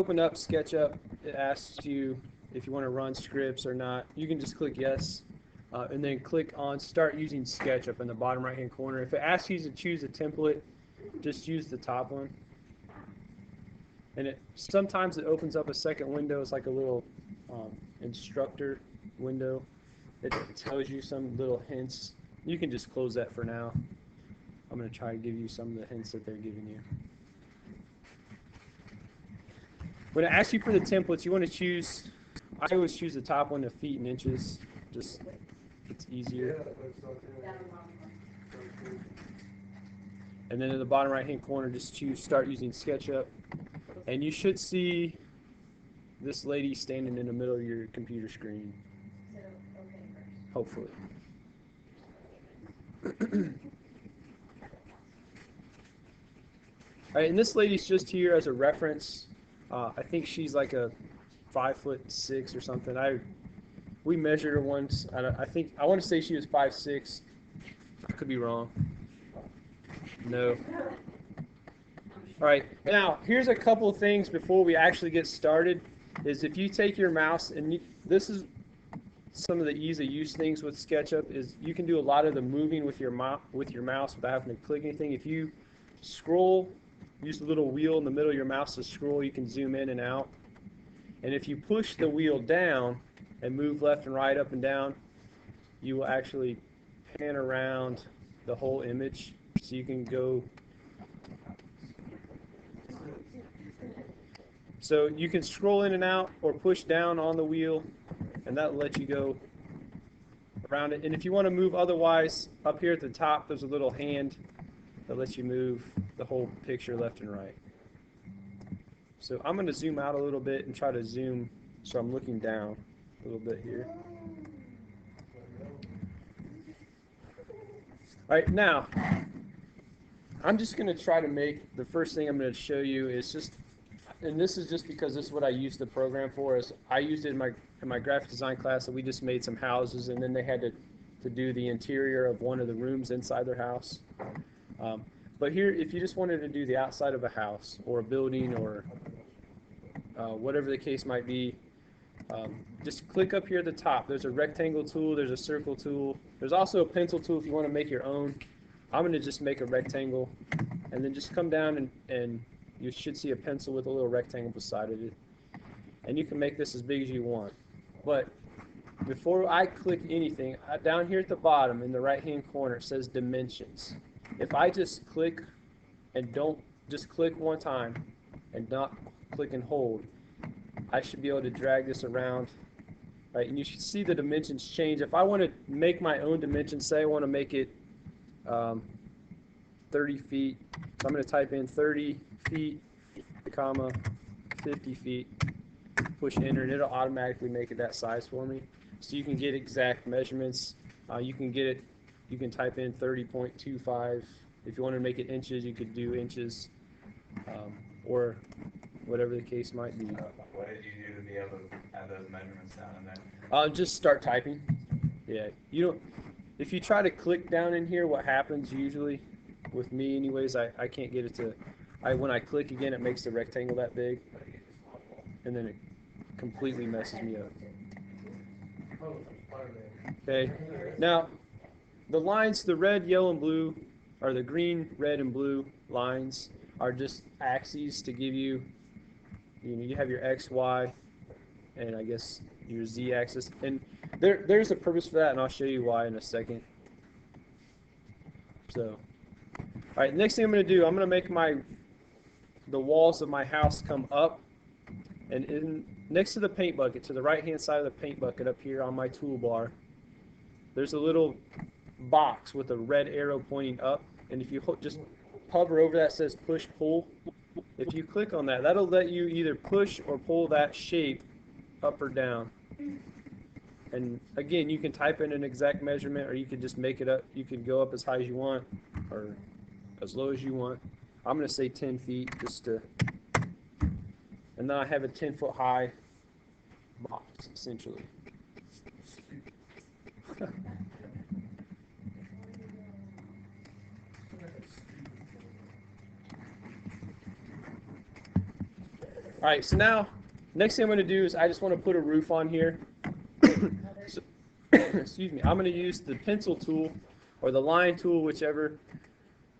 Open up SketchUp, it asks you if you want to run scripts or not. You can just click yes, and then click on Start Using SketchUp in the bottom right-hand corner. If it asks you to choose a template, just use the top one. And sometimes it opens up a second window. It's like a little instructor window. It tells you some little hints. You can just close that for now. I'm going to try to give you some of the hints that they're giving you. When it asks you for the templates, you want to choose, I always choose the top one, the feet and inches. Just, it's easier. And then in the bottom right-hand corner, just choose Start Using SketchUp. And you should see this lady standing in the middle of your computer screen. Hopefully. All right, and this lady's just here as a reference. I think she's like a 5'6" or something. We measured her once. I want to say she was 5'6". I could be wrong. No. All right, now here's a couple things before we actually get started. Is if you take your mouse, and this is some of the ease of use things with SketchUp, is you can do a lot of the moving with your mouse without having to click anything. If you scroll, use the little wheel in the middle of your mouse to scroll, you can zoom in and out. And if you push the wheel down and move left and right, up and down, you will actually pan around the whole image. So you can go. So you can scroll in and out or push down on the wheel, and that'll let you go around it. And if you want to move otherwise, up here at the top, there's a little hand that lets you move the whole picture left and right. So I'm going to zoom out a little bit and try to zoom so I'm looking down a little bit here. All right, now I'm just going to try to make, the first thing I'm going to show you is just, and this is just because this is what I used the program for, is I used it in my graphic design class, and we just made some houses, and then they had to do the interior of one of the rooms inside their house. But here, if you just wanted to do the outside of a house or a building or whatever the case might be, just click up here at the top. There's a rectangle tool, there's a circle tool. There's also a pencil tool if you want to make your own. I'm going to just make a rectangle, and then just come down and you should see a pencil with a little rectangle beside it. And you can make this as big as you want. But before I click anything, down here at the bottom in the right-hand corner, it says Dimensions. If I just click and just click one time and not click and hold, I should be able to drag this around, right? And you should see the dimensions change. If I want to make my own dimensions, say I want to make it 30 feet, so I'm going to type in 30 feet, comma, 50 feet, push enter, and it'll automatically make it that size for me. So you can get exact measurements. You can type in 30.25. If you want to make it inches, you could do inches, or whatever the case might be. What did you do to be able to have those measurements down in there? Just start typing. Yeah, if you try to click down in here, what happens usually, with me anyways, I can't get it to, when I click again, it makes the rectangle that big, and then it completely messes me up. Okay, now the lines, the red, yellow, and blue, or the green, red, and blue lines are just axes to give you, you have your X, Y, and I guess your Z axis, and there's a purpose for that, and I'll show you why in a second. So, all right, next thing I'm going to do, I'm going to make the walls of my house come up, and next to the paint bucket, to the right-hand side of the paint bucket up here on my toolbar, there's a little box with a red arrow pointing up, and if you just hover over that, says push pull. If you click on that, that'll let you either push or pull that shape up or down. And again, you can type in an exact measurement, or you can just make it up. You can go up as high as you want or as low as you want. I'm going to say 10 feet just to, and then I have a 10-foot high box essentially. All right, so now, next thing I'm going to do is I just want to put a roof on here. So, excuse me. I'm going to use the pencil tool or the line tool, whichever.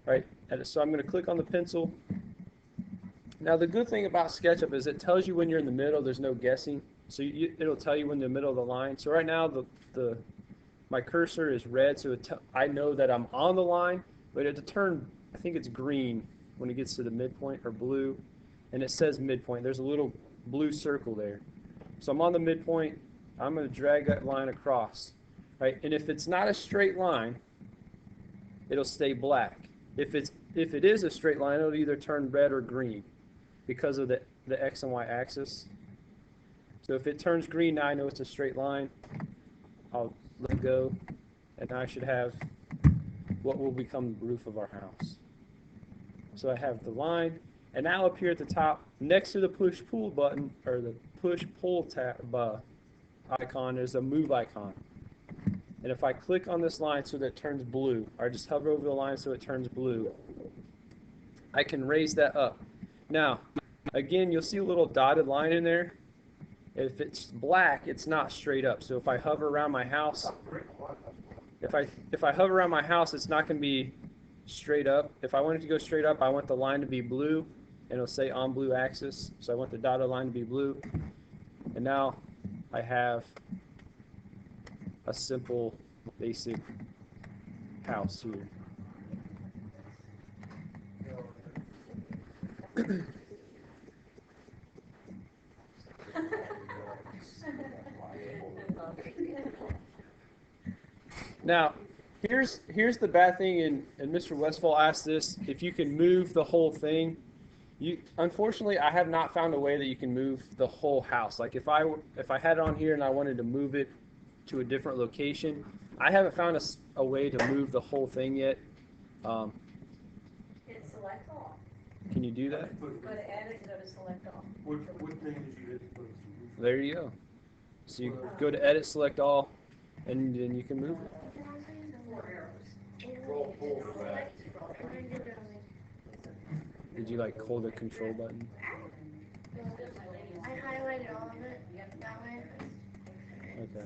All right, and so I'm going to click on the pencil. Now, the good thing about SketchUp is it tells you when you're in the middle. There's no guessing. So it'll tell you when you're in the middle of the line. So right now, my cursor is red, so I know that I'm on the line, but it'll turn, I think it's green when it gets to the midpoint, or blue, and it says midpoint. There's a little blue circle there. So I'm on the midpoint. I'm going to drag that line across, right? And if it's not a straight line, it'll stay black. If it is a straight line, it'll either turn red or green because of the X and Y axis. So if it turns green, now I know it's a straight line. I'll let go, and I should have what will become the roof of our house. So I have the line, and now up here at the top, next to the push-pull button, or the push-pull tab icon, is a move icon. And if I click on this line so that it turns blue, or just hover over the line so it turns blue, I can raise that up. Now, again, you'll see a little dotted line in there. If it's black, it's not straight up. So if I hover around my house, if I hover around my house, it's not going to be straight up. If I want it to go straight up, I want the line to be blue, and it'll say on blue axis. So I want the dotted line to be blue. And now I have a simple, basic house here. Now, here's the bad thing, and Mr. Westfall asked this, if you can move the whole thing. Unfortunately, I have not found a way that you can move the whole house. Like if I had it on here and I wanted to move it to a different location, I haven't found a way to move the whole thing yet. Hit select all. Can you do that? Go to edit, go to select all. What thing did you hit? There you go. So you go to edit, select all, and then you can move it. Control pull for that. Did you like hold the control button? I highlighted all of it that way. Okay.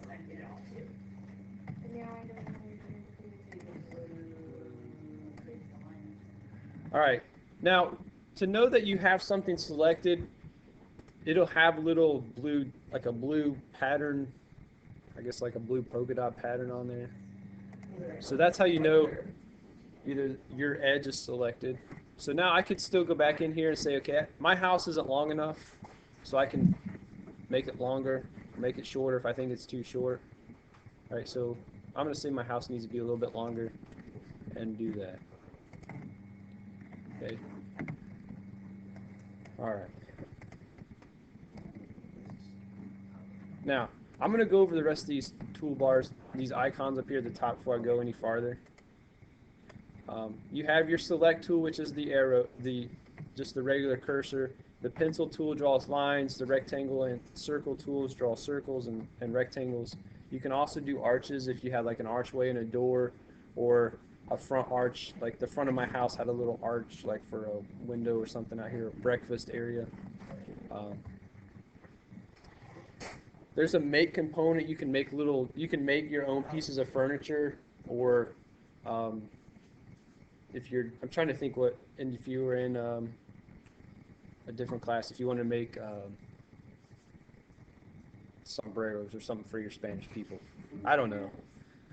And now I don't know. All right. Now, to know that you have something selected, it'll have a little blue, like a blue pattern, I guess like a blue polka dot pattern on there. So that's how you know either your edge is selected. So now I could still go back in here and say, okay, my house isn't long enough, so I can make it longer, make it shorter if I think it's too short. All right, so I'm going to say my house needs to be a little bit longer and do that. Okay. All right. Now, I'm going to go over the rest of these toolbars, these icons up here at the top before I go any farther. You have your select tool, which is the arrow, just the regular cursor. The pencil tool draws lines. The rectangle and circle tools draw circles and rectangles. You can also do arches if you have like an archway and a door, or a front arch. Like the front of my house had a little arch, like for a window or something out here, a breakfast area. There's a make component. You can make your own pieces of furniture, or I'm trying to think and if you were in a different class, if you want to make sombreros or something for your Spanish people. I don't know.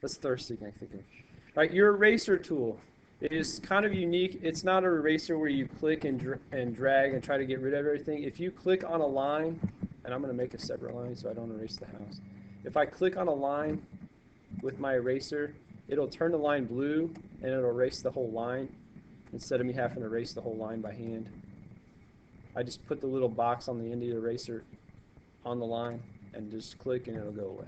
That's the first thing I think of. All right, your eraser tool is kind of unique. It's not an eraser where you click and drag and try to get rid of everything. If you click on a line, and I'm going to make a separate line so I don't erase the house. If I click on a line with my eraser, it'll turn the line blue and it'll erase the whole line instead of me having to erase the whole line by hand. I just put the little box on the end of the eraser on the line and just click and it'll go away.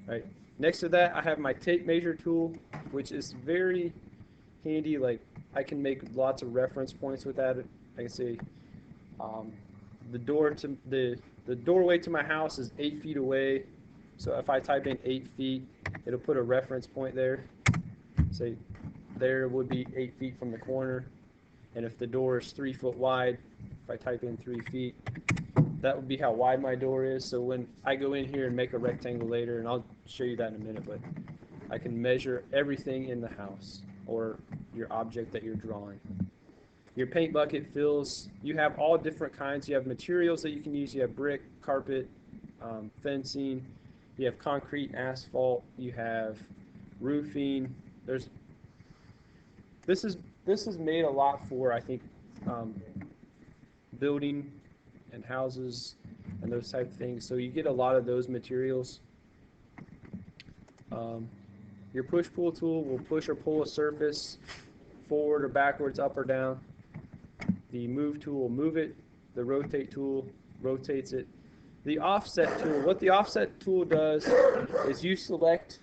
All right. Next to that, I have my tape measure tool, which is very handy. Like I can make lots of reference points with that. I can say the doorway to my house is 8 feet away. So if I type in 8 feet, it'll put a reference point there. Say there would be 8 feet from the corner. And if the door is 3 foot wide, if I type in 3 feet, that would be how wide my door is. So when I go in here and make a rectangle later, and I'll show you that in a minute, but I can measure everything in the house or your object that you're drawing. Your paint bucket fills, you have all different kinds. You have materials that you can use. You have brick, carpet, fencing. You have concrete and asphalt. You have roofing. This is made a lot for, I think, building and houses and those type of things. So you get a lot of those materials. Your push-pull tool will push or pull a surface forward or backwards, up or down. The move tool will move it. The rotate tool rotates it. The offset tool, what the offset tool does is you select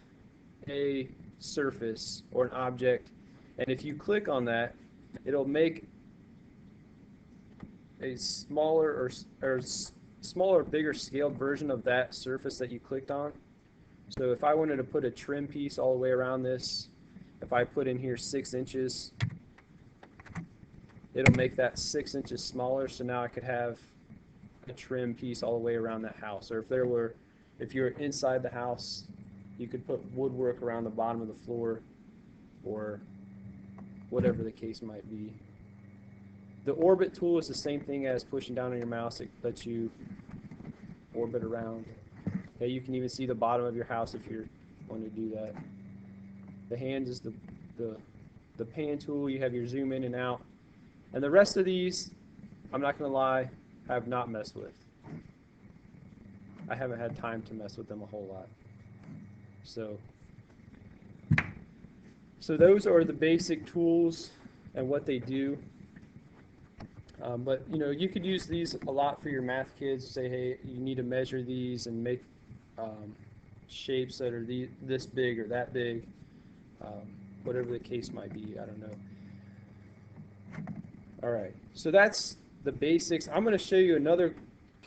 a surface or an object, and if you click on that, it'll make a smaller or bigger scaled version of that surface that you clicked on. So if I wanted to put a trim piece all the way around this, if I put in here 6 inches, it'll make that 6 inches smaller, so now I could have a trim piece all the way around that house. Or if you were inside the house, you could put woodwork around the bottom of the floor, or whatever the case might be. The orbit tool is the same thing as pushing down on your mouse. It lets you orbit around. Okay, you can even see the bottom of your house if you want to do that. The hand is the pan tool. You have your zoom in and out. And the rest of these, I'm not going to lie, I have not messed with. I haven't had time to mess with them a whole lot. So those are the basic tools and what they do. But you could use these a lot for your math kids. Say, hey, you need to measure these and make shapes that are this big or that big, whatever the case might be. I don't know. All right, so that's the basics. I'm going to show you another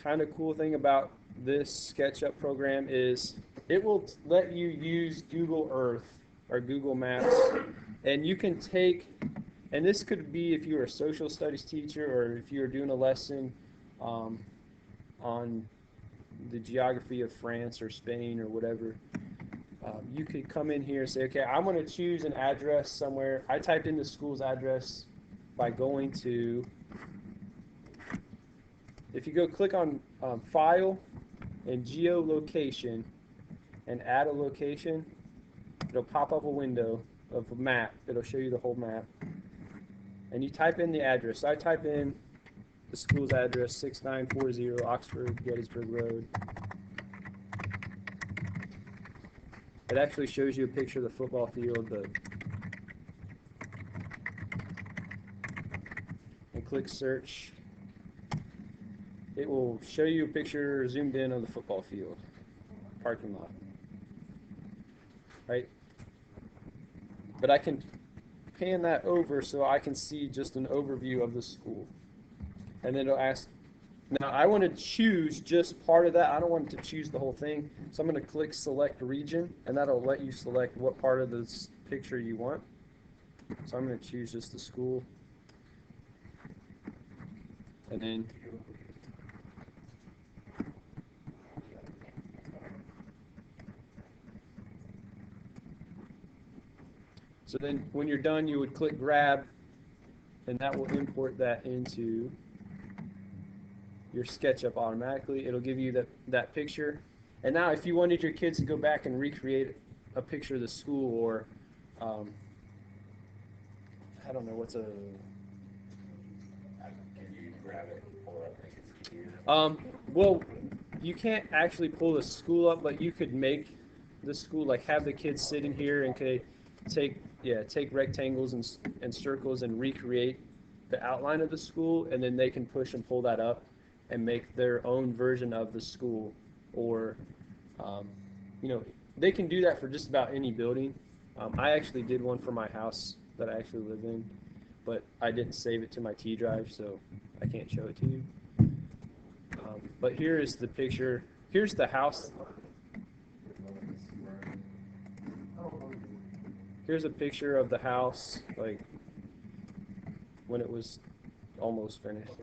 kind of cool thing about this SketchUp program is it will let you use Google Earth or Google Maps, and you can take, and this could be if you're a social studies teacher or if you're doing a lesson on the geography of France or Spain or whatever. You could come in here and say, okay, I want to choose an address somewhere. I typed in the school's address by going to, if you go click on File and Geolocation and add a location, it'll pop up a window of a map. It'll show you the whole map. And you type in the address. So I type in the school's address, 6940 Oxford Gettysburg Road. It actually shows you a picture of the football field, and click search. It will show you a picture zoomed in of the football field, parking lot. Right? But I can pan that over so I can see just an overview of the school. And then it'll ask, now I want to choose just part of that. I don't want to choose the whole thing. So I'm going to click select region, and that'll let you select what part of this picture you want. So I'm going to choose just the school. And then so then when you're done, you would click grab, and that will import that into your SketchUp automatically. It'll give you that picture. And now if you wanted your kids to go back and recreate a picture of the school, or I don't know, what's a... Can you grab it and pull it like it's here? Well, you can't actually pull the school up, but you could make the school, like have the kids sitting here and could take rectangles and circles and recreate the outline of the school, and then they can push and pull that up and make their own version of the school. Or they can do that for just about any building. I actually did one for my house that I actually live in, but I didn't save it to my T drive, so I can't show it to you. But here is the picture. Here's the house. Here's a picture of the house, like when it was almost finished.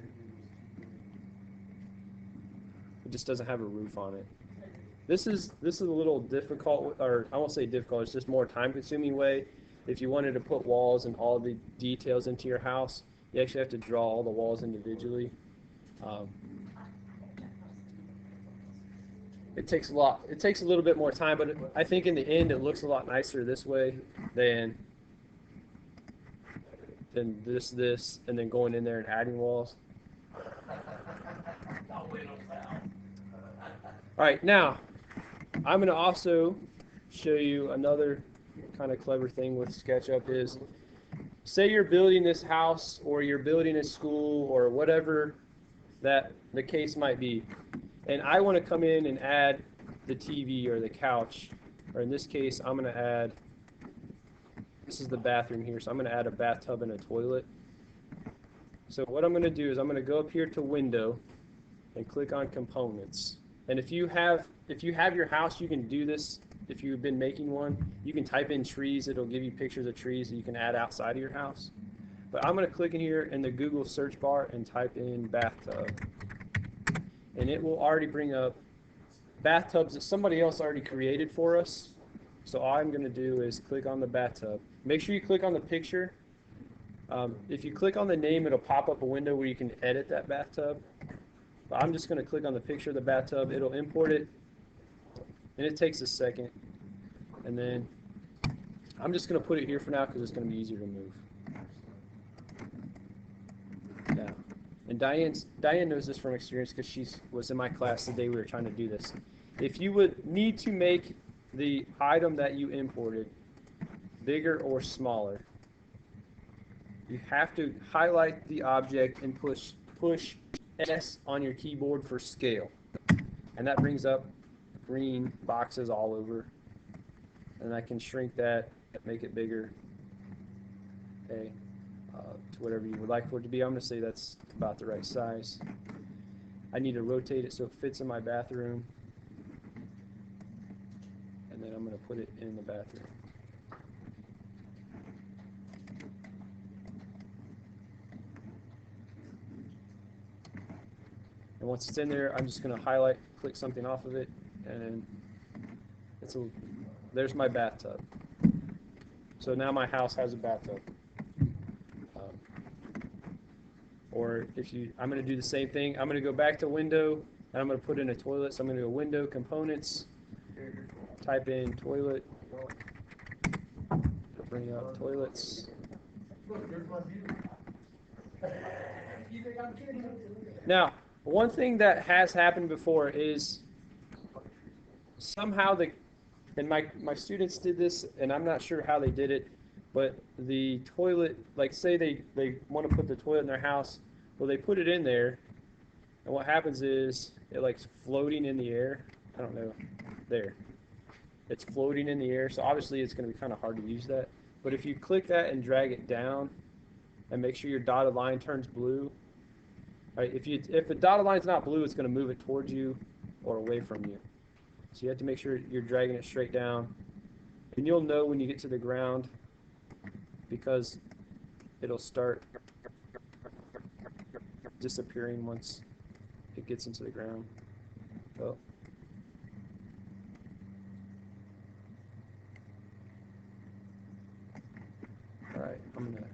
It just doesn't have a roof on it. This is a little difficult, or I won't say difficult, it's just more time-consuming way. If you wanted to put walls and all the details into your house, you actually have to draw all the walls individually. It takes a little bit more time, but I think in the end it looks a lot nicer this way than this, and then going in there and adding walls. All right, now I'm going to also show you another kind of clever thing with SketchUp is, say you're building this house or you're building a school or whatever that the case might be, and I want to come in and add the TV or the couch, or in this case I'm going to add, this is the bathroom here, so I'm going to add a bathtub and a toilet. So what I'm going to do is I'm going to go up here to Window and click on Components. And if you have your house, you can do this. If you've been making one, you can type in trees. It'll give you pictures of trees that you can add outside of your house. But I'm going to click in here in the Google search bar and type in bathtub. And it will already bring up bathtubs that somebody else already created for us. So all I'm going to do is click on the bathtub. Make sure you click on the picture. If you click on the name, it'll pop up a window where you can edit that bathtub. But I'm just going to click on the picture of the bathtub. It'll import it, and it takes a second. And then I'm just going to put it here for now because it's going to be easier to move. Yeah. And Diane knows this from experience because she was in my class the day we were trying to do this. If you would need to make the item that you imported bigger or smaller, you have to highlight the object and push S on your keyboard for scale, and that brings up green boxes all over, and I can shrink that, make it bigger, okay, to whatever you would like for it to be. I'm going to say that's about the right size. I need to rotate it so it fits in my bathroom, and then I'm going to put it in the bathroom. And once it's in there, I'm just going to highlight, click something off of it, and there's my bathtub. So now my house has a bathtub. Or I'm going to do the same thing. I'm going to go back to Window, and I'm going to put in a toilet. So I'm going to go Window, Components, type in toilet, bring up toilets. Now, one thing that has happened before is somehow and my students did this, and I'm not sure how they did it, but the toilet, like say they want to put the toilet in their house, well they put it in there, and what happens is it like's floating in the air. I don't know, there. It's floating in the air, so obviously it's going to be kind of hard to use that. But if you click that and drag it down, and make sure your dotted line turns blue. Right, if the dotted line's not blue, it's going to move it towards you or away from you. So you have to make sure you're dragging it straight down. And you'll know when you get to the ground because it'll start disappearing once it gets into the ground. Oh. All right, I'm going to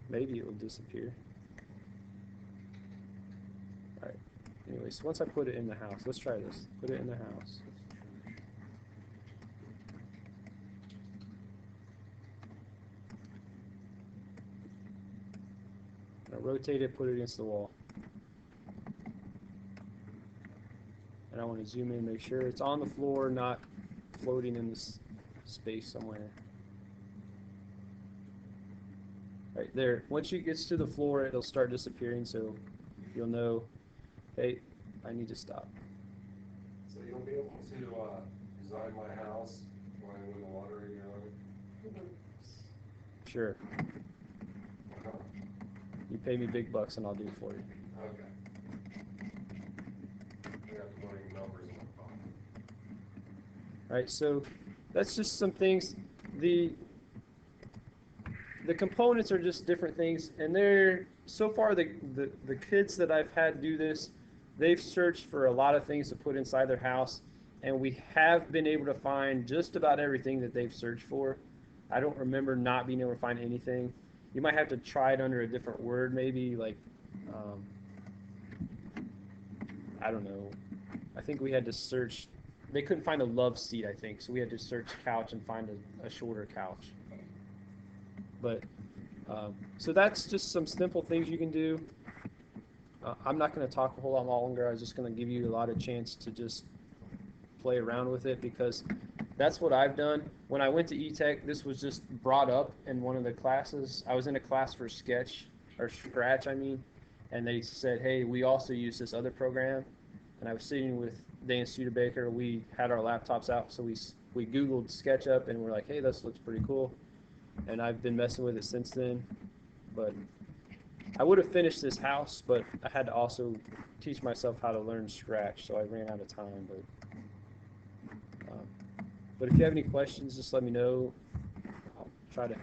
maybe it will disappear. All right. Anyways, once I put it in the house, let's try this. Put it in the house. Now rotate it, put it against the wall. And I want to zoom in, make sure it's on the floor, not floating in this space somewhere. Right there. Once it gets to the floor, it'll start disappearing, so you'll know, hey, I need to stop. So you'll be able to design my house when I'm in the water and you're on it? Sure. You pay me big bucks and I'll do it for you. Okay. I have to bring numbers in my phone. All right, so that's just some things. the components are just different things, and they're so far the kids that I've had do this, they've searched for a lot of things to put inside their house, and we have been able to find just about everything that they've searched for. I don't remember not being able to find anything. You might have to try it under a different word, maybe like, I don't know. I think we had to search. They couldn't find a love seat, I think, so we had to search couch and find a shorter couch. But so that's just some simple things you can do. I'm not going to talk a whole lot longer. I was just going to give you a lot of chance to just play around with it, because that's what I've done. When I went to E-Tech, this was just brought up in one of the classes. I was in a class for Scratch, and they said, hey, we also use this other program. And I was sitting with Dan Studebaker. We had our laptops out, so we Googled SketchUp, and we're like, hey, this looks pretty cool. And I've been messing with it since then. But I would have finished this house, but I had to also teach myself how to learn Scratch, so I ran out of time. But if you have any questions, just let me know. I'll try to